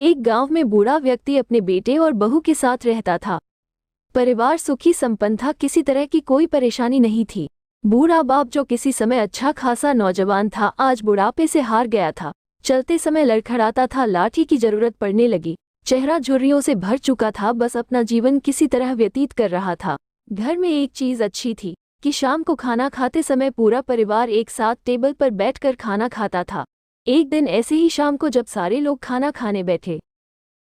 एक गांव में बूढ़ा व्यक्ति अपने बेटे और बहू के साथ रहता था। परिवार सुखी संपन्न था, किसी तरह की कोई परेशानी नहीं थी। बूढ़ा बाप जो किसी समय अच्छा खासा नौजवान था, आज बुढ़ापे से हार गया था। चलते समय लड़खड़ाता था, लाठी की जरूरत पड़ने लगी। चेहरा झुर्रियों से भर चुका था, बस अपना जीवन किसी तरह व्यतीत कर रहा था। घर में एक चीज अच्छी थी कि शाम को खाना खाते समय पूरा परिवार एक साथ टेबल पर बैठकर खाना खाता था। एक दिन ऐसे ही शाम को जब सारे लोग खाना खाने बैठे,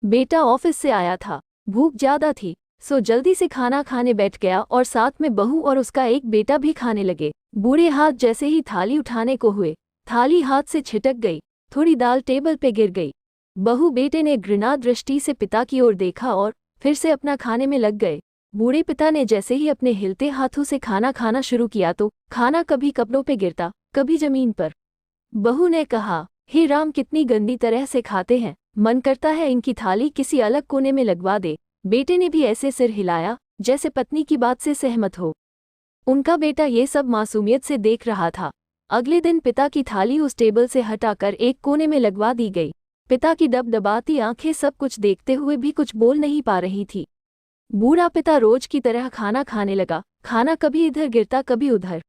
बेटा ऑफिस से आया था, भूख ज्यादा थी, सो जल्दी से खाना खाने बैठ गया और साथ में बहू और उसका एक बेटा भी खाने लगे। बूढ़े हाथ जैसे ही थाली उठाने को हुए, थाली हाथ से छिटक गई, थोड़ी दाल टेबल पे गिर गई। बहू बेटे ने घृणा दृष्टि से पिता की ओर देखा और फिर से अपना खाने में लग गए। बूढ़े पिता ने जैसे ही अपने हिलते हाथों से खाना खाना शुरू किया तो खाना कभी कपड़ों पे गिरता, कभी जमीन पर। बहू ने कहा, हे राम, कितनी गंदी तरह से खाते हैं, मन करता है इनकी थाली किसी अलग कोने में लगवा दे। बेटे ने भी ऐसे सिर हिलाया जैसे पत्नी की बात से सहमत हो। उनका बेटा ये सब मासूमियत से देख रहा था। अगले दिन पिता की थाली उस टेबल से हटाकर एक कोने में लगवा दी गई। पिता की दबदबाती आंखें सब कुछ देखते हुए भी कुछ बोल नहीं पा रही थी। बूढ़ा पिता रोज की तरह खाना खाने लगा। खाना कभी इधर गिरता, कभी उधर।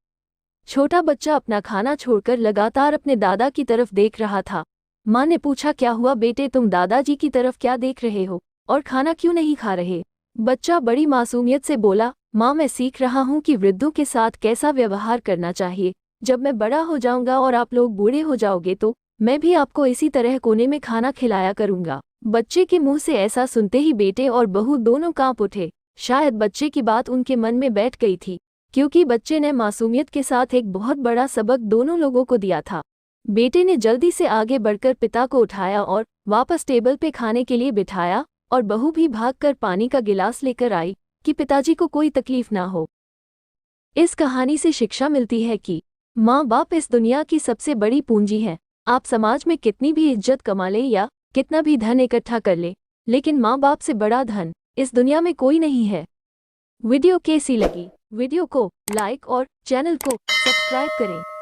छोटा बच्चा अपना खाना छोड़कर लगातार अपने दादा की तरफ देख रहा था। माँ ने पूछा, क्या हुआ बेटे, तुम दादाजी की तरफ क्या देख रहे हो और खाना क्यों नहीं खा रहे? बच्चा बड़ी मासूमियत से बोला, माँ, मैं सीख रहा हूँ कि वृद्धों के साथ कैसा व्यवहार करना चाहिए। जब मैं बड़ा हो जाऊंगा और आप लोग बूढ़े हो जाओगे तो मैं भी आपको इसी तरह कोने में खाना खिलाया करूंगा। बच्चे के मुंह से ऐसा सुनते ही बेटे और बहू दोनों कांप उठे। शायद बच्चे की बात उनके मन में बैठ गई थी, क्योंकि बच्चे ने मासूमियत के साथ एक बहुत बड़ा सबक दोनों लोगों को दिया था। बेटे ने जल्दी से आगे बढ़कर पिता को उठाया और वापस टेबल पे खाने के लिए बिठाया, और बहू भी भागकर पानी का गिलास लेकर आई कि पिताजी को कोई तकलीफ ना हो। इस कहानी से शिक्षा मिलती है कि माँ बाप इस दुनिया की सबसे बड़ी पूंजी है। आप समाज में कितनी भी इज्जत कमा ले या कितना भी धन इकट्ठा कर ले, लेकिन माँ बाप से बड़ा धन इस दुनिया में कोई नहीं है। वीडियो कैसी लगी? वीडियो को लाइक और चैनल को सब्सक्राइब करें।